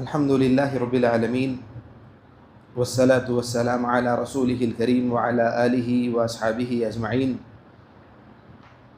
الحمد لله رب العالمين والصلاة والسلام على رسوله الكريم وعلى آله وأصحابه أجمعين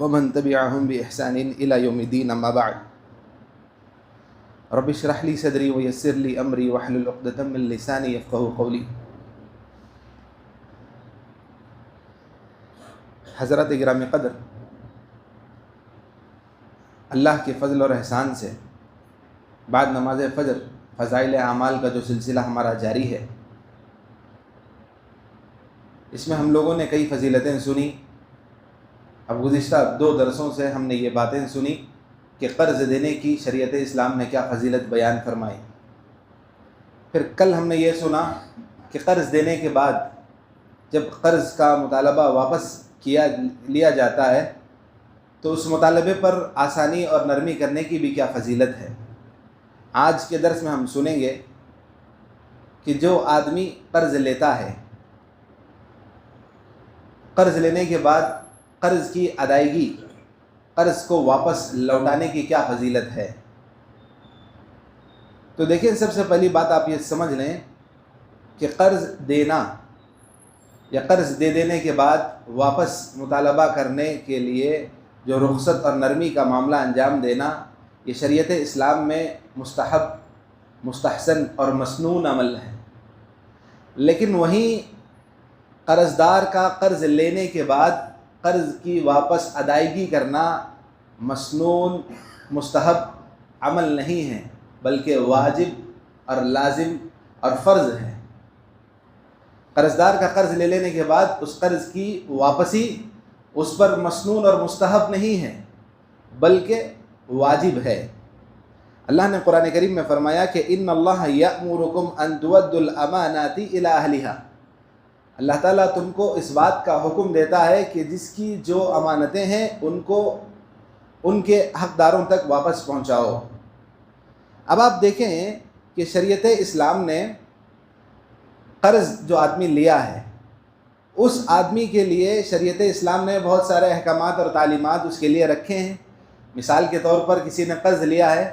ومن تبعهم بإحسان إلى يوم الدين. أما بعد، رب اشرح لي صدري ويسر لي أمري واحلل عقدة من لساني يفقهوا قولي. حضرات گرامی قدر، اللہ کے فضل اور احسان سے بعد نماز فجر فضائل اعمال کا جو سلسلہ ہمارا جاری ہے، اس میں ہم لوگوں نے کئی فضیلتیں سنی. اب گزشتہ 2 درسوں سے ہم نے یہ باتیں سنی کہ قرض دینے کی شریعت اسلام نے کیا فضیلت بیان فرمائی. پھر کل ہم نے یہ سنا کہ قرض دینے کے بعد جب قرض کا مطالبہ واپس لیا جاتا ہے تو اس مطالبے پر آسانی اور نرمی کرنے کی بھی کیا فضیلت ہے. آج کے درس میں ہم سنیں گے کہ جو آدمی قرض لیتا ہے، قرض لینے کے بعد قرض کی ادائیگی، قرض کو واپس لوٹانے کی کیا فضیلت ہے. تو دیکھیں، سب سے پہلی بات آپ یہ سمجھ لیں کہ قرض دینا یا قرض دے دینے کے بعد واپس مطالبہ کرنے کے لیے جو رخصت اور نرمی کا معاملہ انجام دینا، یہ شریعت اسلام میں مستحب، مستحسن اور مسنون عمل ہے. لیکن وہیں قرض دار کا قرض لینے کے بعد قرض کی واپس ادائیگی کرنا مسنون، مستحب عمل نہیں ہے، بلکہ واجب اور لازم اور فرض ہے. قرض دار کا قرض لے لینے کے بعد اس قرض کی واپسی اس پر مسنون اور مستحب نہیں ہے، بلکہ واجب ہے. اللہ نے قرآن کریم میں فرمایا کہ ان اللہ یأمرکم ان تؤدوا الامانات الی اہلہا. اللہ تعالیٰ تم کو اس بات کا حکم دیتا ہے کہ جس کی جو امانتیں ہیں ان کو ان کے حقداروں تک واپس پہنچاؤ. اب آپ دیکھیں کہ شریعت اسلام نے قرض جو آدمی لیا ہے، اس آدمی کے لیے شریعت اسلام نے بہت سارے احکامات اور تعلیمات اس کے لیے رکھے ہیں. مثال کے طور پر کسی نے قرض لیا ہے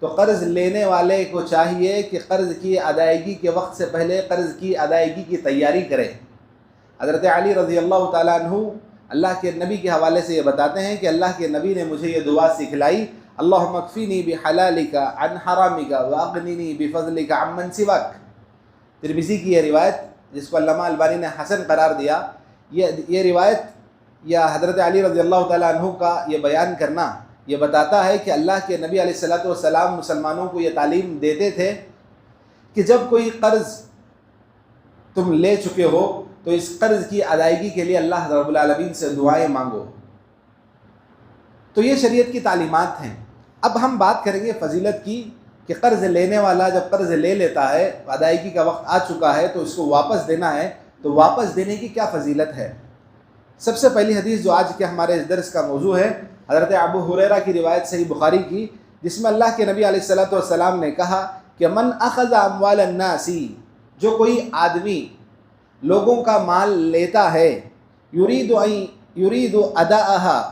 تو قرض لینے والے کو چاہیے کہ قرض کی ادائیگی کے وقت سے پہلے قرض کی ادائیگی کی تیاری کرے. حضرت علی رضی اللہ تعالیٰ عنہ اللہ کے نبی کے حوالے سے یہ بتاتے ہیں کہ اللہ کے نبی نے مجھے یہ دعا سکھلائی: اللہم اکفینی بحلالک عن حرامک واغننی بفضلک عمن سواک. ترمذی کی یہ روایت، جس کو علامہ البانی نے حسن قرار دیا، یہ روایت یا حضرت علی رضی اللہ تعالیٰ عنہ کا یہ بیان کرنا یہ بتاتا ہے کہ اللہ کے نبی علیہ الصلوۃ والسلام مسلمانوں کو یہ تعلیم دیتے تھے کہ جب کوئی قرض تم لے چکے ہو تو اس قرض کی ادائیگی کے لیے اللہ رب العالمین سے دعائیں مانگو. تو یہ شریعت کی تعلیمات ہیں. اب ہم بات کریں گے فضیلت کی کہ قرض لینے والا جب قرض لے لیتا ہے، ادائیگی کا وقت آ چکا ہے تو اس کو واپس دینا ہے، تو واپس دینے کی کیا فضیلت ہے. سب سے پہلی حدیث جو آج کے ہمارے اس درس کا موضوع ہے، حضرت ابو ہریرہ کی روایت صحیح بخاری کی، جس میں اللہ کے نبی علیہ الصلوۃ والسلام نے کہا کہ من اخذ اموال الناس، جو کوئی آدمی لوگوں کا مال لیتا ہے، یرید اداءها،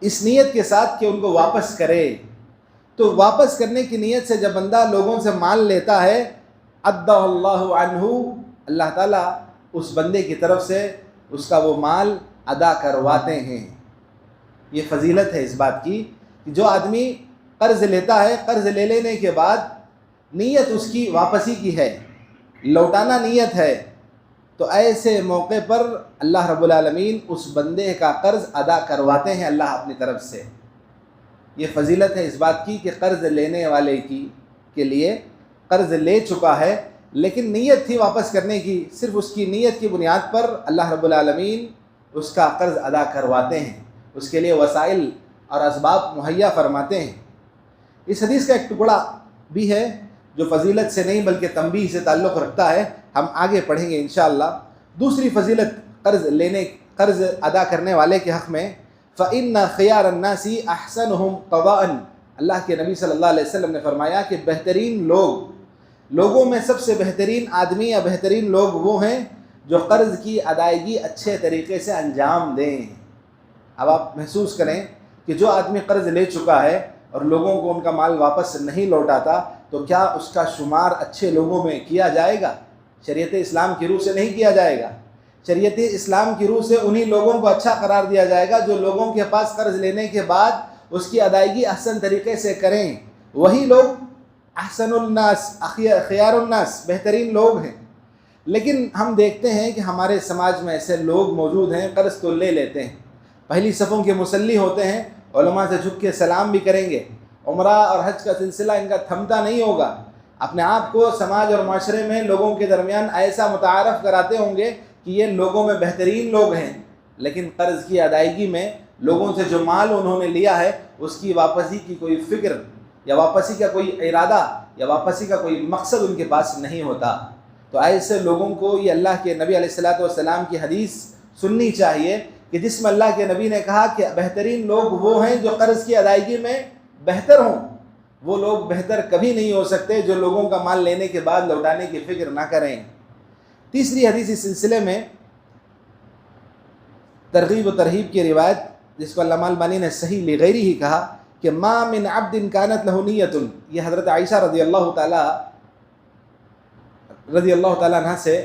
اس نیت کے ساتھ کہ ان کو واپس کرے، تو واپس کرنے کی نیت سے جب بندہ لوگوں سے مال لیتا ہے، ادّى اللہ عنہ، اللہ تعالیٰ اس بندے کی طرف سے اس کا وہ مال ادا کرواتے ہیں. یہ فضیلت ہے اس بات کی کہ جو آدمی قرض لیتا ہے، قرض لے لینے کے بعد نیت اس کی واپسی کی ہے، لوٹانا نیت ہے، تو ایسے موقع پر اللہ رب العالمین اس بندے کا قرض ادا کرواتے ہیں اللہ اپنی طرف سے. یہ فضیلت ہے اس بات کی کہ قرض لینے والے کے لیے قرض لے چکا ہے لیکن نیت تھی واپس کرنے کی، صرف اس کی نیت کی بنیاد پر اللہ رب العالمین اس کا قرض ادا کرواتے ہیں، اس کے لیے وسائل اور اسباب مہیا فرماتے ہیں. اس حدیث کا ایک ٹکڑا بھی ہے جو فضیلت سے نہیں بلکہ تنبیہ سے تعلق رکھتا ہے، ہم آگے پڑھیں گے انشاءاللہ. دوسری فضیلت قرض ادا کرنے والے کے حق میں، فَإِنَّ خِيَارَ النَّاسِ أَحْسَنُهُمْ قَضَاءً، اللہ کے نبی صلی اللہ علیہ وسلم نے فرمایا کہ بہترین لوگوں میں سب سے بہترین آدمی یا بہترین لوگ وہ ہیں جو قرض کی ادائیگی اچھے طریقے سے انجام دیں. اب آپ محسوس کریں کہ جو آدمی قرض لے چکا ہے اور لوگوں کو ان کا مال واپس نہیں لوٹاتا، تو کیا اس کا شمار اچھے لوگوں میں کیا جائے گا؟ شریعت اسلام کی روح سے نہیں کیا جائے گا۔ شریعت اسلام کی روح سے انہی لوگوں کو اچھا قرار دیا جائے گا جو لوگوں کے پاس قرض لینے کے بعد اس کی ادائیگی احسن طریقے سے کریں۔ وہی لوگ احسن الناس، خیار الناس، بہترین لوگ ہیں۔ لیکن ہم دیکھتے ہیں کہ ہمارے سماج میں ایسے لوگ موجود ہیں، قرض تو لے لیتے ہیں، پہلی صفوں کے مصلی ہوتے ہیں، علماء سے جھک کے سلام بھی کریں گے، عمرہ اور حج کا سلسلہ ان کا تھمتا نہیں ہوگا، اپنے آپ کو سماج اور معاشرے میں لوگوں کے درمیان ایسا متعارف کراتے ہوں گے کہ یہ لوگوں میں بہترین لوگ ہیں، لیکن قرض کی ادائیگی میں لوگوں سے جو مال انہوں نے لیا ہے اس کی واپسی کی کوئی فکر یا واپسی کا کوئی ارادہ یا واپسی کا کوئی مقصد ان کے پاس نہیں ہوتا۔ تو ایسے لوگوں کو یہ اللہ کے نبی علیہ الصلوۃ والسلام کی حدیث سننی چاہیے کہ جس میں اللہ کے نبی نے کہا کہ بہترین لوگ وہ ہیں جو قرض کی ادائیگی میں بہتر ہوں۔ وہ لوگ بہتر کبھی نہیں ہو سکتے جو لوگوں کا مال لینے کے بعد لوٹانے کی فکر نہ کریں۔ تیسری حدیث اس سلسلے میں ترغیب و ترہیب کی روایت، جس کو علامہ البانی نے صحیح لغیری ہی کہا کہ ما من عبد کانت لہ نیۃ، یہ حضرت عائشہ رضی اللہ تعالیٰ عنہ سے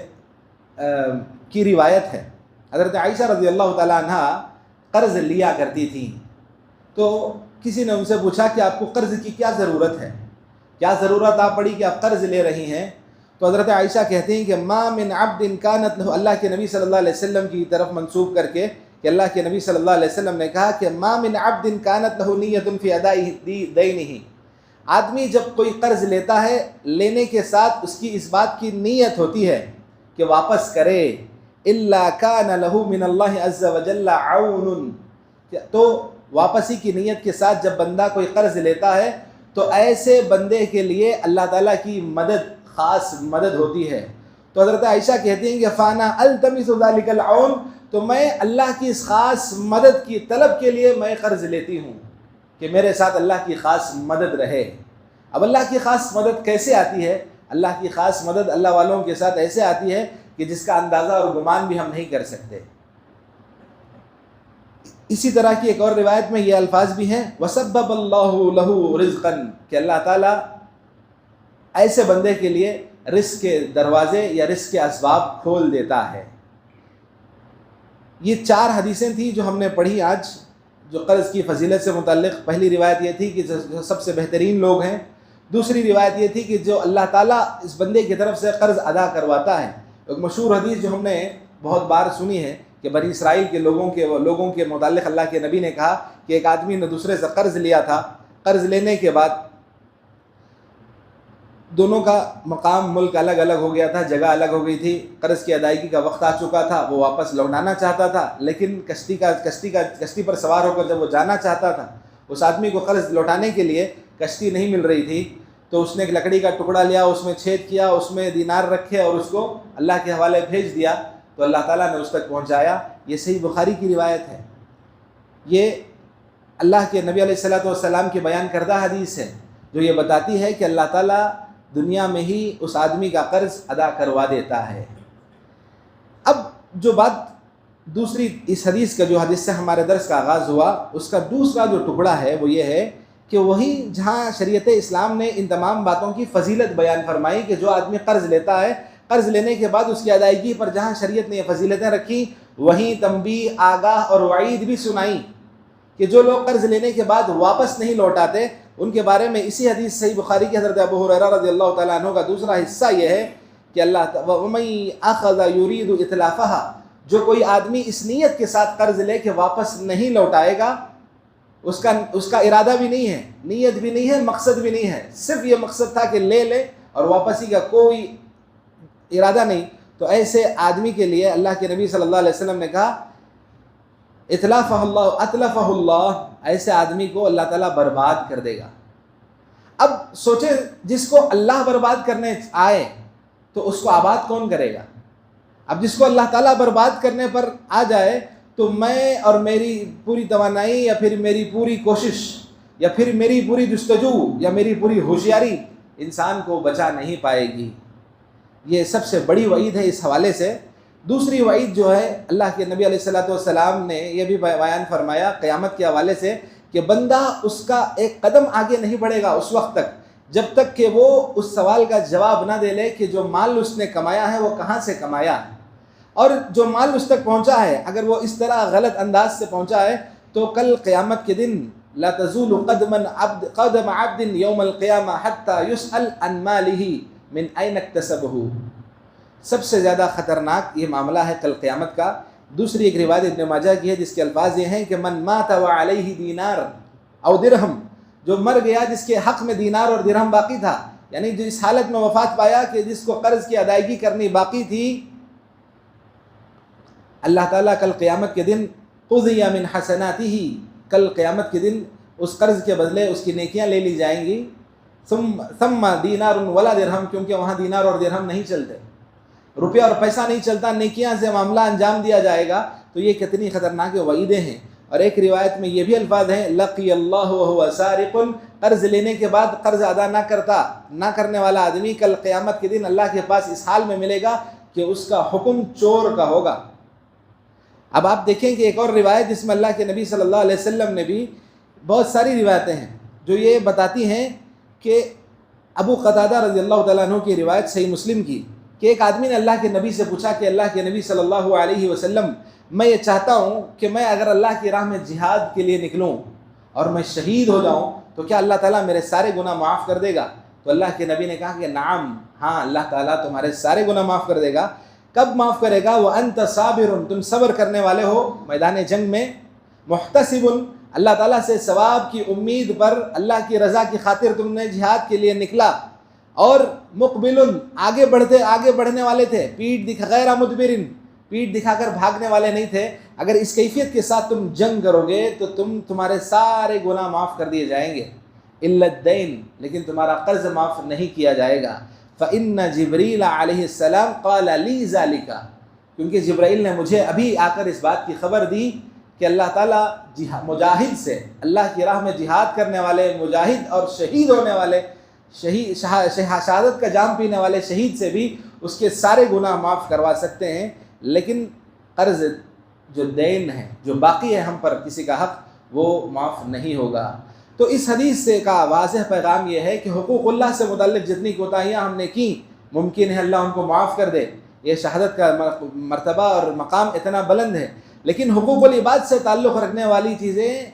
کی روایت ہے۔ حضرت عائشہ رضی اللہ تعالیٰ عنہ قرض لیا کرتی تھیں، تو کسی نے ان سے پوچھا کہ آپ کو قرض کی کیا ضرورت ہے، کیا ضرورت آپ پڑی کہ آپ قرض لے رہی ہیں؟ تو حضرت عائشہ کہتی ہیں کہ ما من عبد کانت لہ، اللہ کے نبی صلی اللہ علیہ وسلم کی طرف منسوب کر کے کہ اللہ کے نبی صلی اللہ علیہ وسلم نے کہا کہ ما من عبد کانت لہ نیۃ فی اداء دینہ، آدمی جب کوئی قرض لیتا ہے لینے کے ساتھ اس کی اس بات کی نیت ہوتی ہے کہ واپس کرے، الا کان لہ من اللہ عز وجل عون، تو واپسی کی نیت کے ساتھ جب بندہ کوئی قرض لیتا ہے تو ایسے بندے کے لیے اللہ تعالیٰ کی مدد، خاص مدد ہوتی ہے۔ تو حضرت عائشہ کہتی ہیں کہ فانا التمس ذلک العون، تو میں اللہ کی اس خاص مدد کی طلب کے لیے میں قرض لیتی ہوں کہ میرے ساتھ اللہ کی خاص مدد رہے۔ اب اللہ کی خاص مدد کیسے آتی ہے؟ اللہ کی خاص مدد اللہ والوں کے ساتھ ایسے آتی ہے کہ جس کا اندازہ اور گمان بھی ہم نہیں کر سکتے۔ اسی طرح کی ایک اور روایت میں یہ الفاظ بھی ہیں وَسَبَّبَ اللَّهُ لَهُ رِزْقًا، کہ اللہ تعالیٰ ایسے بندے کے لیے رزق کے دروازے یا رزق کے اسباب کھول دیتا ہے۔ یہ 4 حدیثیں تھیں جو ہم نے پڑھی آج، جو قرض کی فضیلت سے متعلق۔ پہلی روایت یہ تھی کہ جو سب سے بہترین لوگ ہیں، دوسری روایت یہ تھی کہ جو اللہ تعالیٰ اس بندے کی طرف سے قرض ادا کرواتا ہے۔ ایک مشہور حدیث جو ہم نے بہت بار سنی ہے کہ بنی اسرائیل کے لوگوں کے متعلق اللہ کے نبی نے کہا کہ ایک آدمی نے دوسرے سے قرض لیا تھا، قرض لینے کے بعد دونوں کا مقام ملک الگ الگ ہو گیا تھا، جگہ الگ ہو گئی تھی، قرض کی ادائیگی کا وقت آ چکا تھا، وہ واپس لوٹانا چاہتا تھا، لیکن کشتی پر سوار ہو کر جب وہ جانا چاہتا تھا، اس آدمی کو قرض لوٹانے کے لیے کشتی نہیں مل رہی تھی، تو اس نے ایک لکڑی کا ٹکڑا لیا، اس میں چھید کیا، اس میں دینار رکھے اور اس کو اللہ کے حوالے بھیج دیا، تو اللہ تعالیٰ نے اس تک پہنچایا۔ یہ صحیح بخاری کی روایت ہے۔ یہ اللہ کے نبی علیہ الصلوۃ والسلام کی بیان کردہ حدیث ہے جو یہ بتاتی ہے کہ اللہ تعالیٰ دنیا میں ہی اس آدمی کا قرض ادا کروا دیتا ہے۔ اب جو بات دوسری اس حدیث کا، جو حدیث سے ہمارے درس کا آغاز ہوا، اس کا دوسرا جو ٹکڑا ہے وہ یہ ہے کہ وہی جہاں شریعت اسلام نے ان تمام باتوں کی فضیلت بیان فرمائی کہ جو آدمی قرض لیتا ہے، قرض لینے کے بعد اس کی ادائیگی پر جہاں شریعت نے یہ فضیلتیں رکھی، وہیں تنبیہ، آگاہ اور وعید بھی سنائی کہ جو لوگ قرض لینے کے بعد واپس نہیں لوٹاتے ان کے بارے میں اسی حدیث صحیح بخاری کی حضرت ابو ہریرہ رضی اللہ تعالیٰ عنہ کا دوسرا حصہ یہ ہے کہ وَمَن أَخَذَ يُرِيدُ إِتْلَافَهَا، جو کوئی آدمی اس نیت کے ساتھ قرض لے کہ واپس نہیں لوٹائے گا، اس کا ارادہ بھی نہیں ہے، نیت بھی نہیں ہے، مقصد بھی نہیں ہے، صرف یہ مقصد تھا کہ لے لے اور واپسی کا کوئی ارادہ نہیں، تو ایسے آدمی کے لیے اللہ کے نبی صلی اللہ علیہ وسلم نے کہا اتلفہ اللہ، ایسے آدمی کو اللہ تعالیٰ برباد کر دے گا۔ اب سوچیں، جس کو اللہ برباد کرنے آئے تو اس کو آباد کون کرے گا؟ اب جس کو اللہ تعالیٰ برباد کرنے پر آ جائے تو میں اور میری پوری توانائی یا پھر میری پوری کوشش یا پھر میری پوری جستجو یا میری پوری ہوشیاری انسان کو بچا نہیں پائے گی۔ یہ سب سے بڑی وعید ہے اس حوالے سے۔ دوسری وعید جو ہے، اللہ کے نبی علیہ الصلوۃ والسلام نے یہ بھی بیان فرمایا قیامت کے حوالے سے کہ بندہ اس کا ایک قدم آگے نہیں بڑھے گا اس وقت تک جب تک کہ وہ اس سوال کا جواب نہ دے لے کہ جو مال اس نے کمایا ہے وہ کہاں سے کمایا ہے، اور جو مال اس تک پہنچا ہے اگر وہ اس طرح غلط انداز سے پہنچا ہے تو کل قیامت کے دن لا تزول قدم عبد یوم القیامہ حتی یسأل عن مالہ من این اکتسبہ۔ سب سے زیادہ خطرناک یہ معاملہ ہے کل قیامت کا۔ دوسری ایک روایت ابن ماجہ کی ہے جس کے الفاظ یہ ہیں کہ من مات وعلیہ دینار او درہم، جو مر گیا جس کے حق میں دینار اور درہم باقی تھا، یعنی جو اس حالت میں وفات پایا کہ جس کو قرض کی ادائیگی کرنی باقی تھی، اللہ تعالیٰ کل قیامت کے دن قضی من حسناتہ، کل قیامت کے دن اس قرض کے بدلے اس کی نیکیاں لے لی جائیں گی، ثم دینار ولا درہم، کیونکہ وہاں دینار اور درہم نہیں چلتے، روپیہ اور پیسہ نہیں چلتا، نیکیاں سے معاملہ انجام دیا جائے گا۔ تو یہ کتنی خطرناک وعیدیں ہیں۔ اور ایک روایت میں یہ بھی الفاظ ہیں لقی اللہ وہو سارق، قرض لینے کے بعد قرض ادا نہ کرنے والا آدمی کل قیامت کے دن اللہ کے پاس اس حال میں ملے گا کہ اس کا حکم چور کا ہوگا۔ اب آپ دیکھیں کہ ایک اور روایت جس میں اللہ کے نبی صلی اللہ علیہ وسلم نے بھی، بہت ساری روایتیں ہیں جو یہ بتاتی ہیں کہ ابو قتادہ رضی اللہ تعالیٰ عنہ کی روایت صحیح مسلم کی کہ ایک آدمی نے اللہ کے نبی سے پوچھا کہ اللہ کے نبی صلی اللہ علیہ وسلم، میں یہ چاہتا ہوں کہ میں اگر اللہ کی راہ میں جہاد کے لیے نکلوں اور میں شہید ہو جاؤں تو کیا اللہ تعالیٰ میرے سارے گناہ معاف کر دے گا؟ تو اللہ کے نبی نے کہا کہ نعم، ہاں اللہ تعالیٰ تمہارے سارے گناہ معاف کر دے گا۔ کب معاف کرے گا؟ وَأَنْتَ صَابِرٌ، تم صبر کرنے والے ہو میدان جنگ میں، مُحْتَسِبٌ، اللہ تعالیٰ سے ثواب کی امید پر اللہ کی رضا کی خاطر تم نے جہاد کے لیے نکلا، اور مقبل، آگے بڑھنے والے تھے، غیر مدبرن، پیٹھ دکھا کر بھاگنے والے نہیں تھے۔ اگر اس کیفیت کے ساتھ تم جنگ کرو گے تو تمہارے سارے گناہ معاف کر دیے جائیں گے، الا الدین، لیکن تمہارا قرض معاف نہیں کیا جائے گا۔ فإن جبریل علیہ السلام قال لی ذالک، کیونکہ جبرائیل نے مجھے ابھی آ کر اس بات کی خبر دی کہ اللہ تعالیٰ مجاہد سے، اللہ کی راہ میں جہاد کرنے والے مجاہد اور شہید ہونے والے، شہادت کا جام پینے والے شہید سے بھی اس کے سارے گناہ معاف کروا سکتے ہیں، لیکن قرض جو دین ہے، جو باقی ہے ہم پر کسی کا حق، وہ معاف نہیں ہوگا۔ تو اس حدیث سے کا واضح پیغام یہ ہے کہ حقوق اللہ سے متعلق جتنی کوتاہیاں ہم نے کی، ممکن ہے اللہ ان کو معاف کر دے، یہ شہادت کا مرتبہ اور مقام اتنا بلند ہے، لیکن حقوق العباد سے تعلق رکھنے والی چیزیں،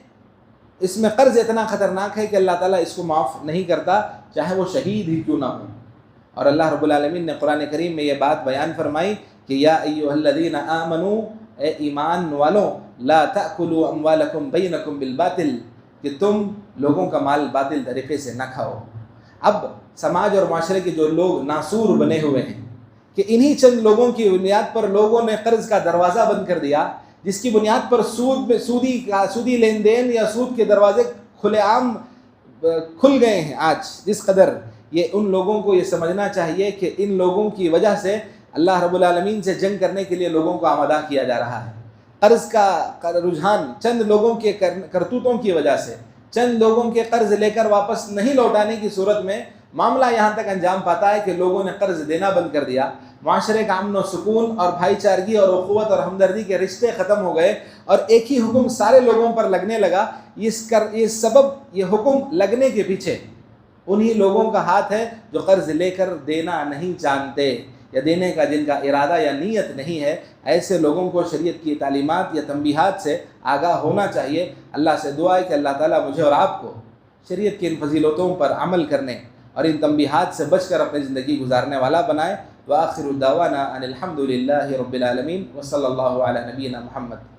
اس میں قرض اتنا خطرناک ہے کہ اللہ تعالیٰ اس کو معاف نہیں کرتا، چاہے وہ شہید ہی کیوں نہ ہو۔ اور اللہ رب العالمین نے قرآن کریم میں یہ بات بیان فرمائی کہ یا ایھا الذین آمنوا، اے ایمان والوں، لا تأکلوا اموالکم بینکم بالباطل، کہ تم لوگوں کا مال باطل طریقے سے نہ کھاؤ۔ اب سماج اور معاشرے کے جو لوگ ناسور بنے ہوئے ہیں کہ انہی چند لوگوں کی بنیاد پر لوگوں نے قرض کا دروازہ بند کر دیا، جس کی بنیاد پر سودی لین دین یا سود کے دروازے کھلے عام کھل گئے ہیں آج جس قدر۔ یہ ان لوگوں کو یہ سمجھنا چاہیے کہ ان لوگوں کی وجہ سے اللہ رب العالمین سے جنگ کرنے کے لیے لوگوں کو آمادہ کیا جا رہا ہے۔ قرض کا رجحان چند لوگوں کے کرتوتوں کی وجہ سے، چند لوگوں کے قرض لے کر واپس نہیں لوٹانے کی صورت میں معاملہ یہاں تک انجام پاتا ہے کہ لوگوں نے قرض دینا بند کر دیا، معاشرے کا امن و سکون اور بھائی چارگی اور اخوت اور ہمدردی کے رشتے ختم ہو گئے، اور ایک ہی حکم سارے لوگوں پر لگنے لگا۔ یہ حکم لگنے کے پیچھے انہی لوگوں کا ہاتھ ہے جو قرض لے کر دینا نہیں جانتے، یا دینے کا جن کا ارادہ یا نیت نہیں ہے۔ ایسے لوگوں کو شریعت کی تعلیمات یا تنبیہات سے آگاہ ہونا چاہیے۔ اللہ سے دعا ہے کہ اللہ تعالیٰ مجھے اور آپ کو شریعت کی ان فضیلتوں پر عمل کرنے اور ان تنبیہات سے بچ کر اپنی زندگی گزارنے والا بنائے۔ وآخر دعوانا ان الحمد للہ رب العالمین، وصلی اللہ علی نبینا محمد۔